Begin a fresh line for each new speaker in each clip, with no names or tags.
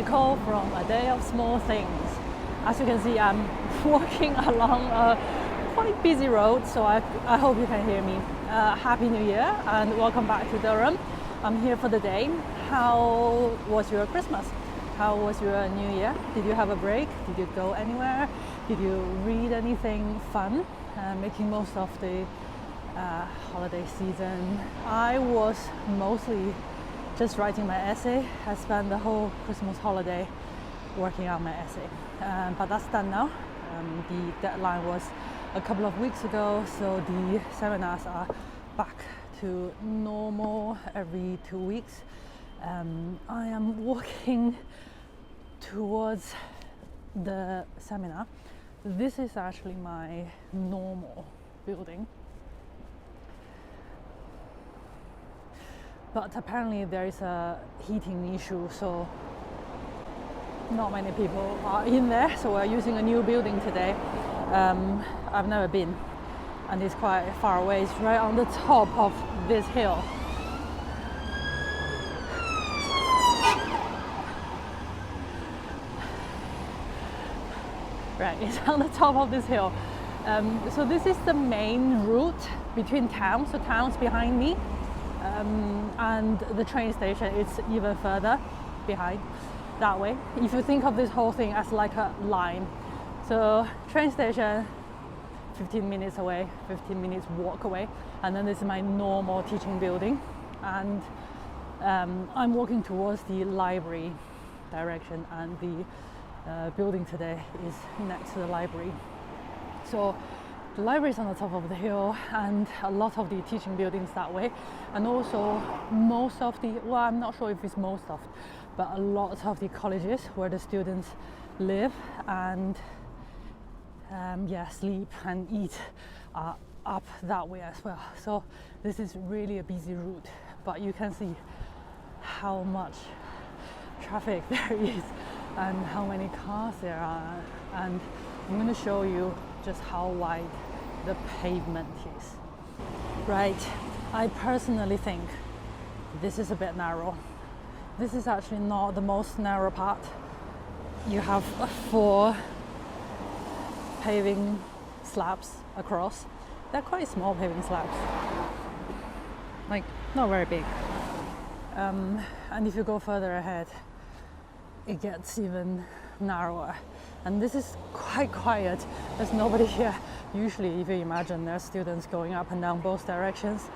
article from A Day of Small Things. As you can see, I'm walking along a quite busy road, so I hope you can hear me. Happy New Year and welcome back to Durham. I'm here for the day. How was your Christmas? How was your New Year? Did you have a break? Did you go anywhere? Did you read anything fun? Making most of the holiday season. I was mostly just writing my essay. I spent the whole Christmas holiday working on my essay, but that's done now. The deadline was a couple of weeks ago, so the seminars are back to normal every 2 weeks. I am walking towards the seminar. This is actually my normal building, but apparently there is a heating issue, so not many people are in there, so we're using a new building today. I've never been, and it's quite far away. It's right on the top of this hill. Right, it's on the top of this hill. So this is the main route between towns. So town's behind me, and the train station is even further behind that way. If you think of this whole thing as like a line, so train station 15 minutes away, 15 minutes walk away, and then this is my normal teaching building, and I'm walking towards the library direction, and the building today is next to the library. So the library is on the top of the hill, and a lot of the teaching buildings that way, and also most of the, well, I'm not sure if it's most of, but a lot of the colleges where the students live and sleep and eat are up that way as well. So this is really a busy route, but you can see how much traffic there is and how many cars there are, and I'm going to show you just how wide the pavement is. Right, I personally think this is a bit narrow. This is actually not the most narrow part. You have 4 paving slabs across. They're quite small paving slabs, like not very big. And if you go further ahead, it gets even narrower, and this is quite quiet. There's nobody here. Usually, if you imagine, there's students going up and down both directions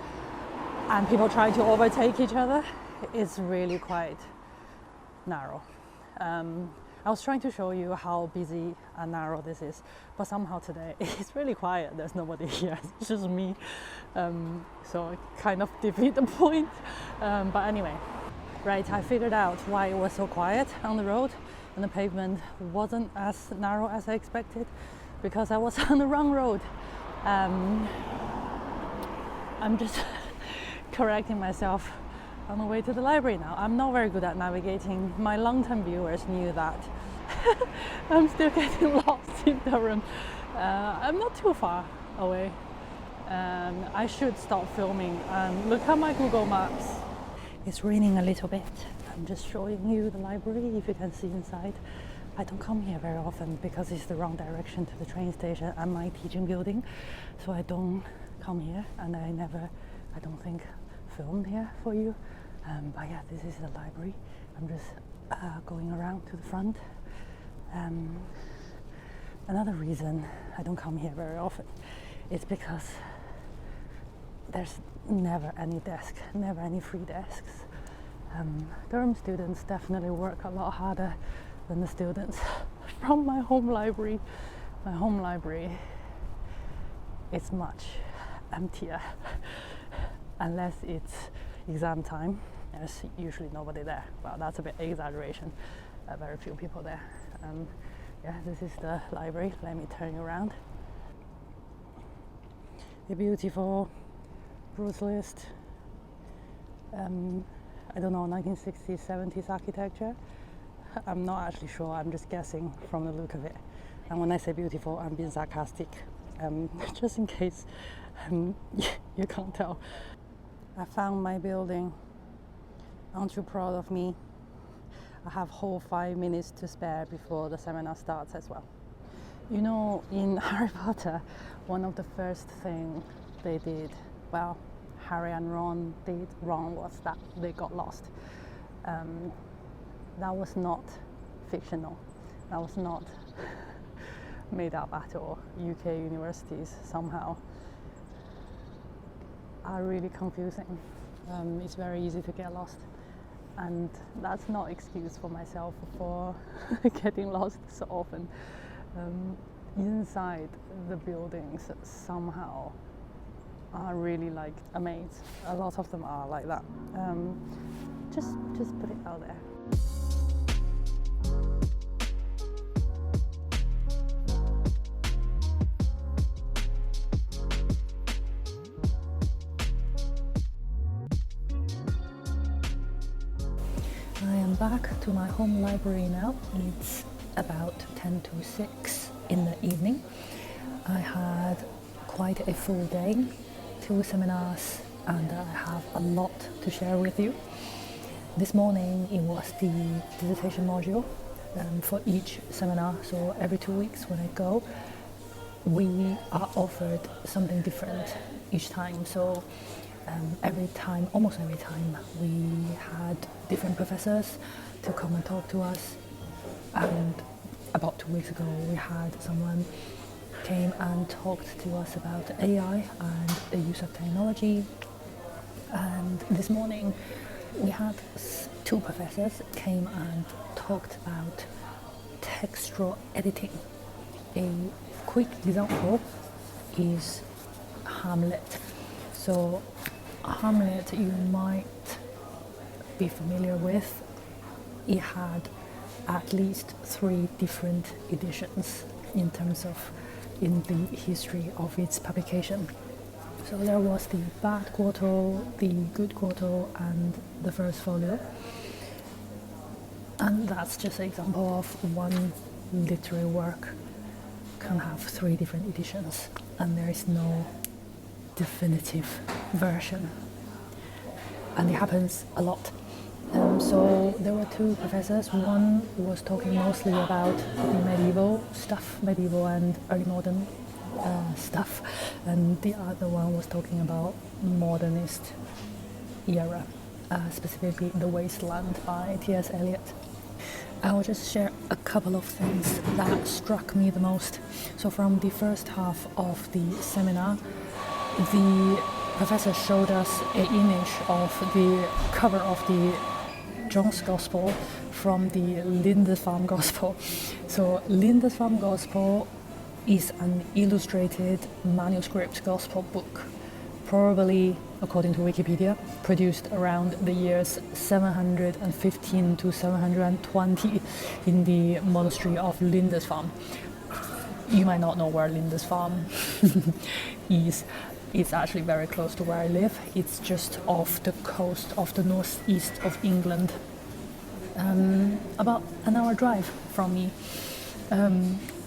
and people trying to overtake each other. It's really quite narrow. I was trying to show you how busy and narrow this is, but somehow today it's really quiet. There's nobody here. It's just me, so it kind of defeat the point. But anyway, right, I figured out why it was so quiet on the road and the pavement wasn't as narrow as I expected, because I was on the wrong road. I'm just correcting myself on the way to the library now. I'm not very good at navigating. My long-term viewers knew that. I'm still getting lost in Durham. I'm not too far away. I should stop filming and look at my Google Maps. It's raining a little bit. I'm just showing you the library, if you can see inside. I don't come here very often because it's the wrong direction to the train station and my teaching building, so I don't come here, and I don't think filmed here for you. But yeah, this is the library. I'm just going around to the front. Another reason I don't come here very often is because there's never any desk, never any free desks. Durham students definitely work a lot harder than the students from my home library. My home library is much emptier unless it's exam time. There's usually nobody there. Well, that's a bit exaggeration. Very few people there. Yeah, this is the library. Let me turn you around. A beautiful Bruce List, I don't know, 1960s, 70s architecture. I'm not actually sure, I'm just guessing from the look of it. And when I say beautiful, I'm being sarcastic, just in case you can't tell. I found my building. Aren't you proud of me? I have whole 5 minutes to spare before the seminar starts as well. You know, in Harry Potter, one of the first things they did, well, Harry and Ron did wrong was that they got lost. That was not fictional. That was not made up at all. UK universities somehow are really confusing. It's very easy to get lost. And that's not excuse for myself for getting lost so often. Inside the buildings somehow are really like a maze. A lot of them are like that. Just put it out there. I am back to my home library now. It's about 10 to 6 in the evening. I had quite a full day, 2 seminars, and I have a lot to share with you. This morning it was the dissertation module for each seminar, so every 2 weeks when I go, we are offered something different each time. So almost every time, we had different professors to come and talk to us. And about 2 weeks ago, we had someone came and talked to us about AI and the use of technology. And this morning, we had 2 professors came and talked about textual editing. A quick example is Hamlet. So Hamlet, you might be familiar with. It had at least 3 different editions in the history of its publication. So there was the bad quarto, the good quarto, and the first folio. And that's just an example of one literary work can have 3 different editions, and there is no definitive version. And it happens a lot. So there were 2 professors. One was talking mostly about the medieval and early modern stuff, and the other one was talking about modernist era, specifically The Wasteland by T.S. Eliot. I will just share a couple of things that struck me the most. So from the first half of the seminar, the professor showed us an image of the cover of the John's Gospel from the Lindisfarne Gospel. So Lindisfarne Gospel is an illustrated manuscript gospel book, probably, according to Wikipedia, produced around the years 715 to 720 in the monastery of Lindisfarne. You might not know where Lindisfarne is. It's actually very close to where I live. It's just off the coast of the northeast of England, about an hour drive from me.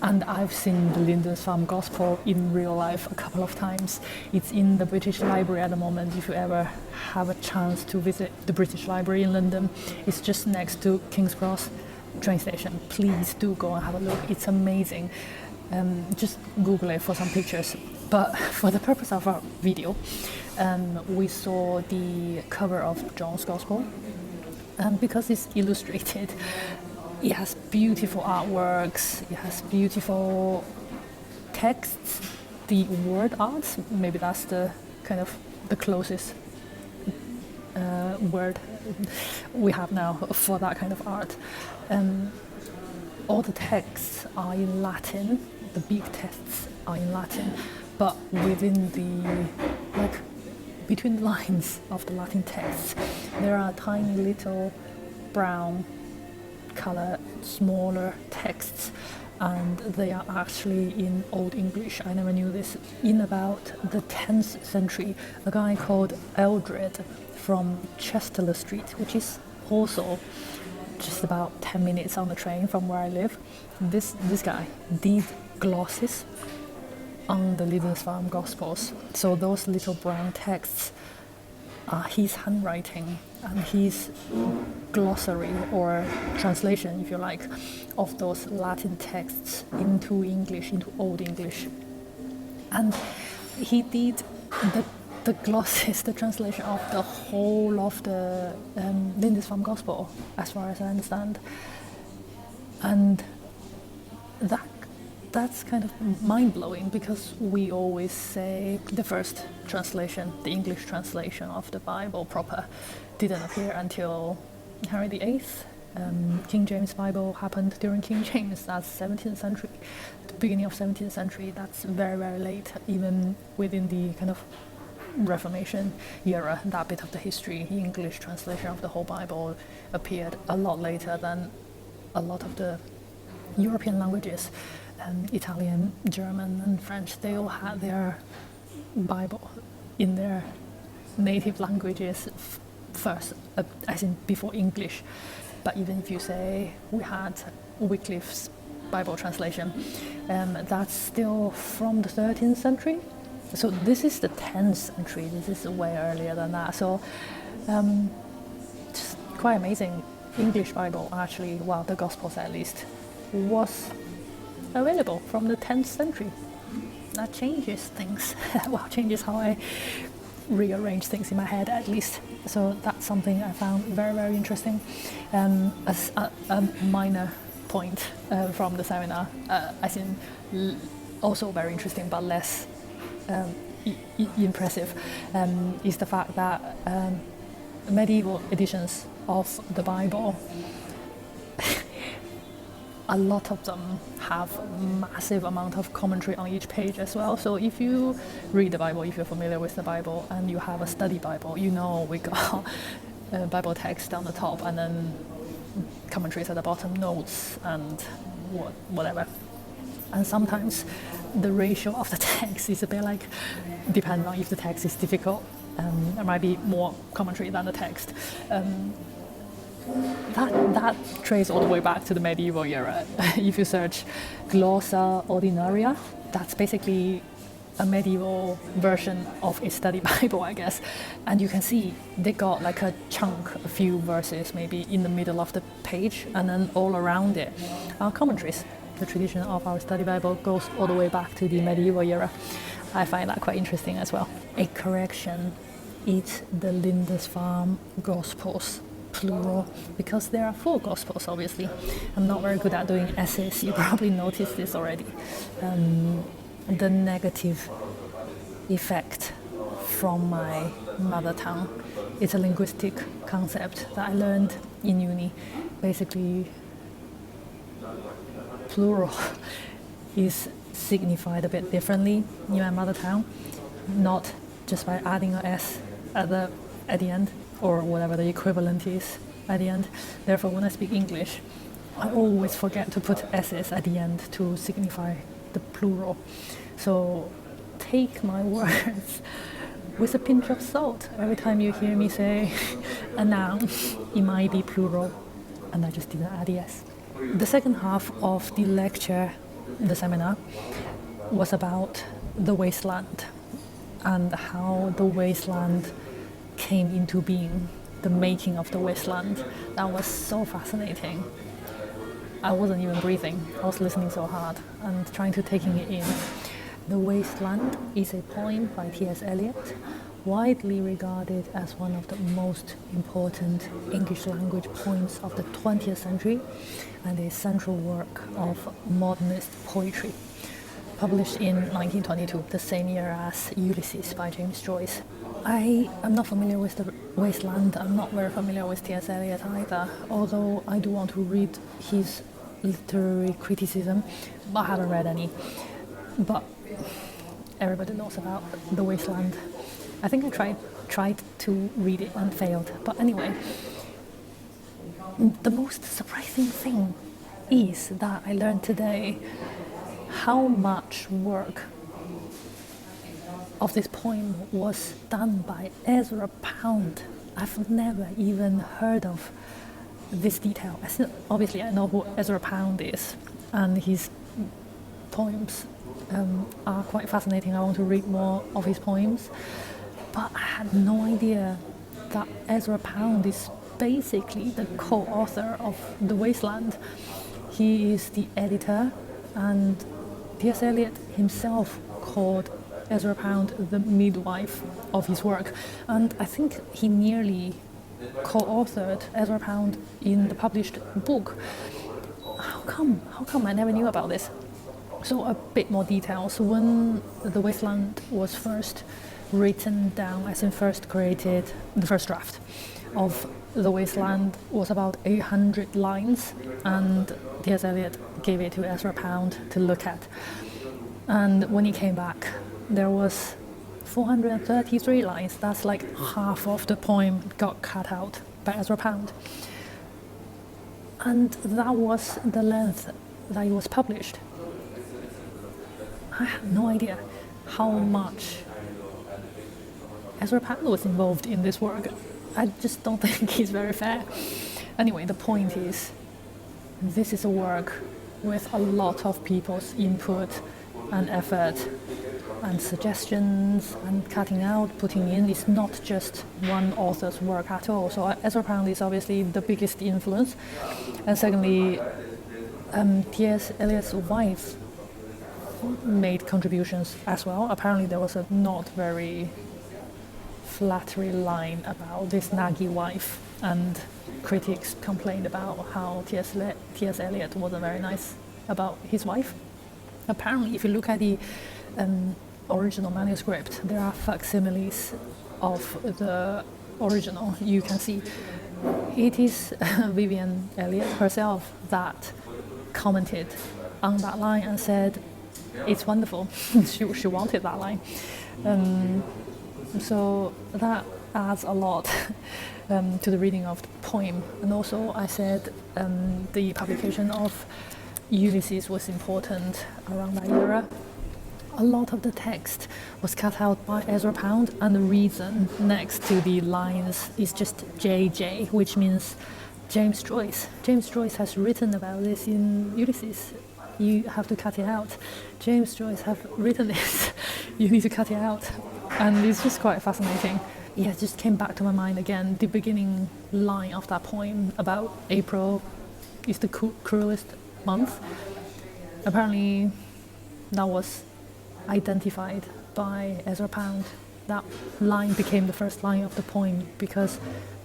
And I've seen the Lindisfarne Gospel in real life a couple of times. It's in the British Library at the moment. If you ever have a chance to visit the British Library in London, it's just next to King's Cross train station. Please do go and have a look. It's amazing. Just Google it for some pictures. But for the purpose of our video, we saw the cover of John's Gospel. Because it's illustrated, it has beautiful artworks, it has beautiful texts, the word arts, maybe that's the kind of the closest word we have now for that kind of art. All the texts are in Latin, the big texts are in Latin, but within between the lines of the Latin texts, there are tiny little brown color, smaller texts, and they are actually in Old English. I never knew this. In about the 10th century, a guy called Eldred from Chester Street, which is also just about 10 minutes on the train from where I live, this guy did glosses on the Lindisfarne Gospels. So those little brown texts are his handwriting, and his glossary or translation, if you like, of those Latin texts into English, into Old English. And he did the glosses, the translation of the whole of the Lindisfarne Gospel, as far as I understand. And that's kind of mind-blowing, because we always say the first translation, the English translation of the Bible proper, didn't appear until Henry VIII. King James Bible happened during King James. That's 17th century, the beginning of 17th century. That's very, very late, even within the kind of Reformation era. That bit of the history, the English translation of the whole Bible, appeared a lot later than a lot of the European languages. Italian, German, and French, they all had their Bible in their native languages first, as in before English. But even if you say we had Wycliffe's Bible translation, that's still from the 13th century. So this is the 10th century. This is way earlier than that. So just quite amazing. English Bible actually, well, the Gospels at least, was available from the 10th century. That changes things. Well, changes how I rearrange things in my head, at least. So that's something I found very, very interesting. As a minor point from the seminar, as in also very interesting but less impressive, is the fact that medieval editions of the Bible, a lot of them have massive amount of commentary on each page as well. So if you read the Bible, if you're familiar with the Bible and you have a study Bible, you know we got Bible text on the top and then commentaries at the bottom, notes and whatever. And sometimes the ratio of the text is a bit like, depending on if the text is difficult, there might be more commentary than the text. That traces all the way back to the medieval era. If you search Glossa Ordinaria, that's basically a medieval version of a study Bible, I guess. And you can see they got like a chunk, a few verses maybe in the middle of the page, and then all around it are commentaries. The tradition of our study Bible goes all the way back to the medieval era. I find that quite interesting as well. A correction, it's the Lindisfarne Gospels, plural, because there are 4 Gospels, obviously. I'm not very good at doing essays, you probably noticed this already. The negative effect from my mother tongue. It's a linguistic concept that I learned in uni. Basically, plural is signified a bit differently in my mother tongue, not just by adding an S at the end, or whatever the equivalent is at the end. Therefore, when I speak English, I always forget to put S's at the end to signify the plural. So take my words with a pinch of salt. Every time you hear me say a noun, it might be plural, and I just didn't add the S. The second half of the lecture, the seminar, was about the wasteland and how the wasteland came into being, the making of the wasteland. That was so fascinating. I wasn't even breathing. I was listening so hard and trying to taking it in. The Wasteland is a poem by T.S. Eliot, widely regarded as one of the most important English language poems of the 20th century and a central work of modernist poetry. Published in 1922, the same year as Ulysses by James Joyce. I am not familiar with the Wasteland. I'm not very familiar with T.S. Eliot either, although I do want to read his literary criticism, but I haven't read any. But everybody knows about the Wasteland. I think I tried to read it and failed. But anyway, the most surprising thing is that I learned today how much work of this poem was done by Ezra Pound. I've never even heard of this detail. Obviously, I know who Ezra Pound is, and his poems are quite fascinating. I want to read more of his poems, but I had no idea that Ezra Pound is basically the co-author of The Wasteland. He is the editor, and T.S. Eliot himself called Ezra Pound the midwife of his work, and I think he nearly co-authored Ezra Pound in the published book. How come I never knew about this? So a bit more details. When The Wasteland was first written down, as in first created, the first draft of The Wasteland was about 800 lines, and T.S. Eliot gave it to Ezra Pound to look at. And when he came back, there was 433 lines. That's like half of the poem got cut out by Ezra Pound. And that was the length that it was published. I have no idea how much Ezra Pound was involved in this work. I just don't think it's very fair. Anyway, the point is, this is a work with a lot of people's input and effort and suggestions and cutting out, putting in. It's not just one author's work at all. So Ezra Pound is obviously the biggest influence. And secondly, T.S. Eliot's wife made contributions as well. Apparently there was a not very flattering line about this naggy wife, and critics complained about how T.S. Eliot wasn't very nice about his wife. Apparently, if you look at the original manuscript, there are facsimiles of the original. You can see it is Vivian Eliot herself that commented on that line and said it's wonderful. she wanted that line. So that adds a lot to the reading of the poem. And also I said the publication of Ulysses was important around that era. A lot of the text was cut out by Ezra Pound, and the reason next to the lines is just JJ, which means James Joyce. James Joyce has written about this in Ulysses. You have to cut it out. James Joyce have written this. You need to cut it out. And it's just quite fascinating. Yeah, it just came back to my mind again, the beginning line of that poem about April is the cruelest month. Apparently that was identified by Ezra Pound. That line became the first line of the poem because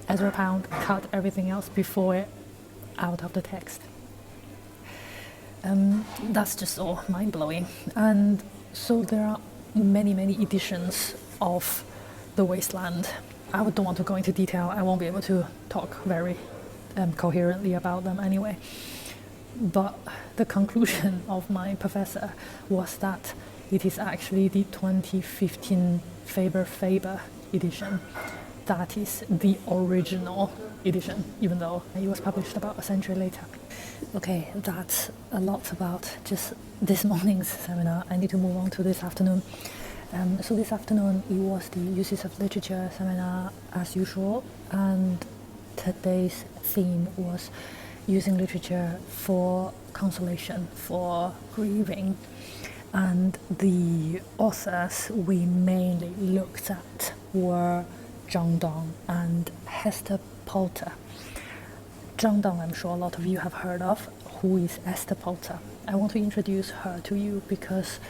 Ezra Pound cut everything else before it out of the text. That's just all mind-blowing. And so there are many editions of The Wasteland. I don't want to go into detail. I won't be able to talk very coherently about them anyway. But the conclusion of my professor was that it is actually the 2015 Faber edition that is the original edition, even though it was published about a century later. Okay, that's a lot about just this morning's seminar. I need to move on to this afternoon. So this afternoon it was the Uses of Literature seminar as usual, and today's theme was using literature for consolation, for grieving. And the authors we mainly looked at were Zhang Dong and Hester Pulter. Zhang Dong, I'm sure a lot of you have heard of. Who is Hester Pulter? I want to introduce her to you because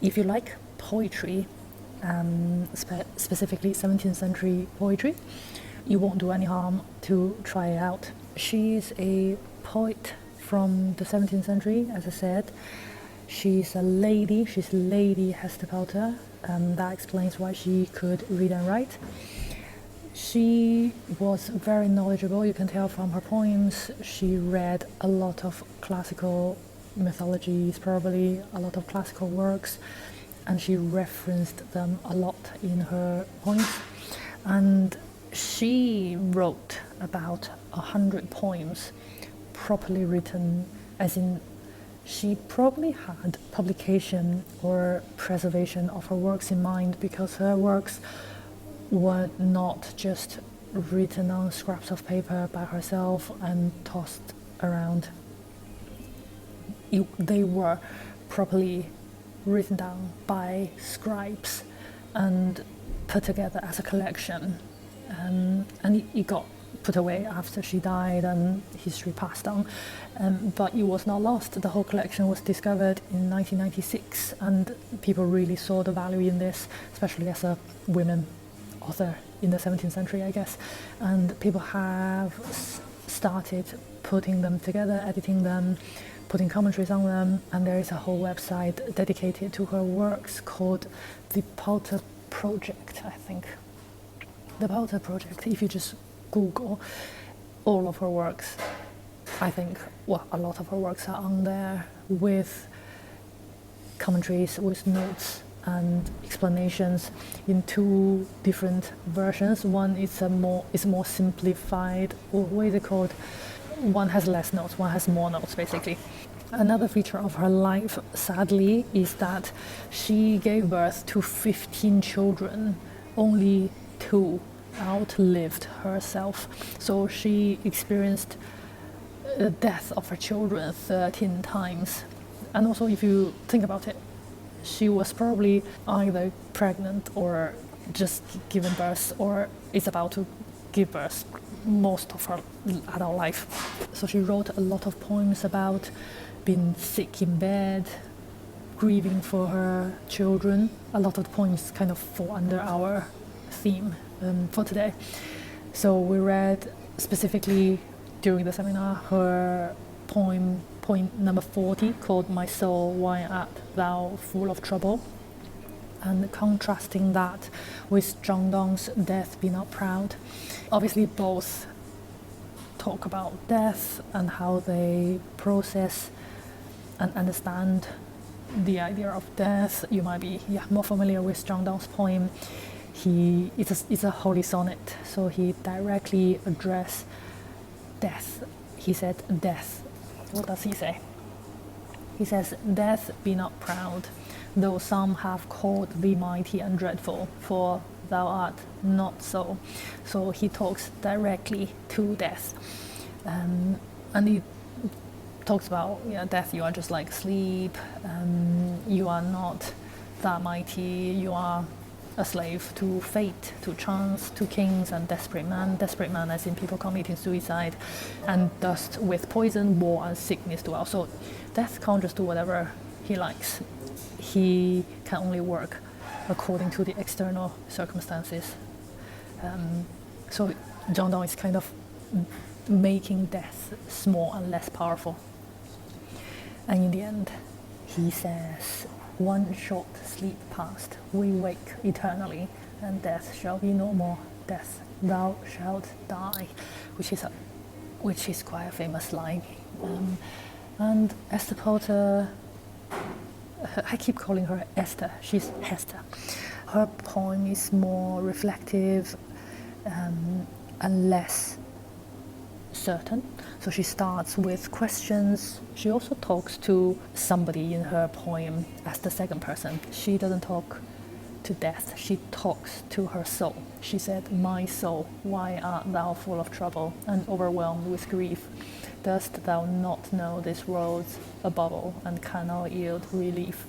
if you like poetry, specifically 17th century poetry, you won't do any harm to try it out. She is a poet from the 17th century, as I said. She's a lady, she's Lady Hester Pulter. That explains why she could read and write. She was very knowledgeable, you can tell from her poems. She read a lot of classical mythologies, probably a lot of classical works, and she referenced them a lot in her poems. And she wrote about 100 poems properly written, as in she probably had publication or preservation of her works in mind, because her works were not just written on scraps of paper by herself and tossed around. They were properly written down by scribes and put together as a collection and it got put away after she died and history passed on. But it was not lost. The whole collection was discovered in 1996, and people really saw the value in this, especially as a women author in the 17th century, I guess. And people have started putting them together, editing them, putting commentaries on them, and there is a whole website dedicated to her works called the Pulter Project, I think. The Pulter Project, if you just Google all of her works, I think, well, a lot of her works are on there with commentaries, with notes and explanations in two different versions. One is a more simplified, or what is it called? One has less notes, one has more notes, basically. Another feature of her life, sadly, is that she gave birth to 15 children, only 2 outlived herself. So she experienced the death of her children 13 times. And also, if you think about it, she was probably either pregnant or just given birth, or is about to give birth most of her adult life. So she wrote a lot of poems about being sick in bed, grieving for her children. A lot of the poems kind of fall under our theme for today. So we read specifically during the seminar her poem number 40, called "My Soul, Why Art Thou Full of Trouble?" and contrasting that with John Donne's "Death, Be Not Proud." Obviously both talk about death and how they process and understand the idea of death. You might be more familiar with John Donne's poem. It's a holy sonnet, so he directly addressed death. He said, "Death." What does he say? He says, "Death, be not proud, though some have called thee mighty and dreadful, for thou art not so." So he talks directly to death. And he talks about death, you are just like sleep, you are not that mighty, you are a slave to fate, to chance, to kings and desperate man as in people committing suicide, and dust with poison, war and sickness dwell. So death can't just do whatever he likes. He can only work according to the external circumstances. So John Donne is kind of making death small and less powerful. And in the end, he says, "One short sleep past, we wake eternally, and death shall be no more. Death, thou shalt die," which is quite a famous line. And Hester Pulter, I keep calling her Esther. She's Hester. Her poem is more reflective and less certain. So she starts with questions. She also talks to somebody in her poem as the second person. She doesn't talk to death, she talks to her soul. She said, "My soul, why art thou full of trouble and overwhelmed with grief? Dost thou not know this world's a bubble and cannot yield relief?"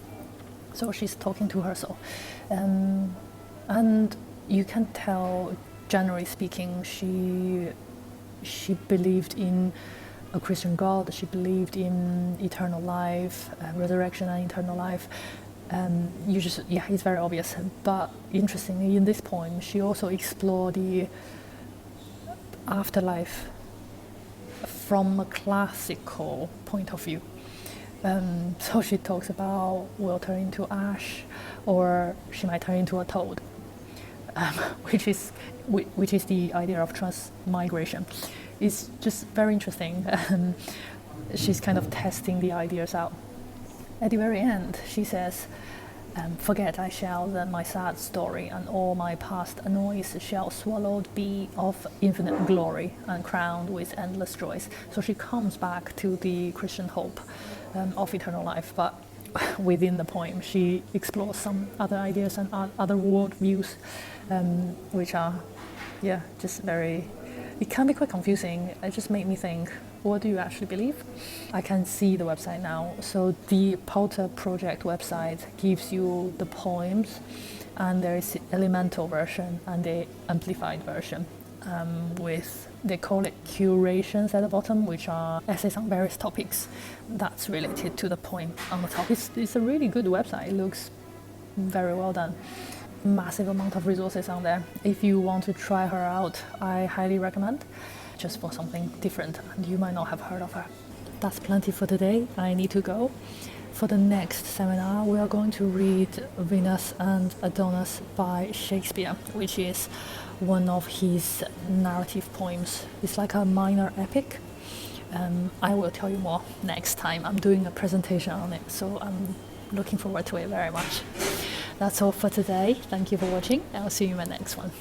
So she's talking to her soul. And you can tell, generally speaking, she believed in a Christian God, she believed in eternal life, resurrection and eternal life. It's very obvious. But interestingly, in this poem, she also explored the afterlife from a classical point of view. So she talks about we'll turn into ash, or she might turn into a toad, which is the idea of transmigration. It's just very interesting. She's kind of testing the ideas out. At the very end, she says, "Forget I shall then my sad story, and all my past annoys shall swallowed be of infinite glory, and crowned with endless joys." So she comes back to the Christian hope of eternal life, but within the poem she explores some other ideas and other worldviews, which are just very, it can be quite confusing. It just made me think, what do you actually believe? I can see the website now. So the Pulter Project website gives you the poems And there is the elemental version and the amplified version, with, they call it curations at the bottom, which are essays on various topics that's related to the poem on the top. It's a really good website. It looks very well done. Massive amount of resources on there. If you want to try her out, I highly recommend, just for something different, and you might not have heard of her. That's plenty for today. I need to go. For the next seminar, we are going to read Venus and Adonis by Shakespeare, which is one of his narrative poems. It's like a minor epic. I will tell you more next time. I'm doing a presentation on it, so I'm looking forward to it very much. That's all for today. Thank you for watching. I'll see you in my next one.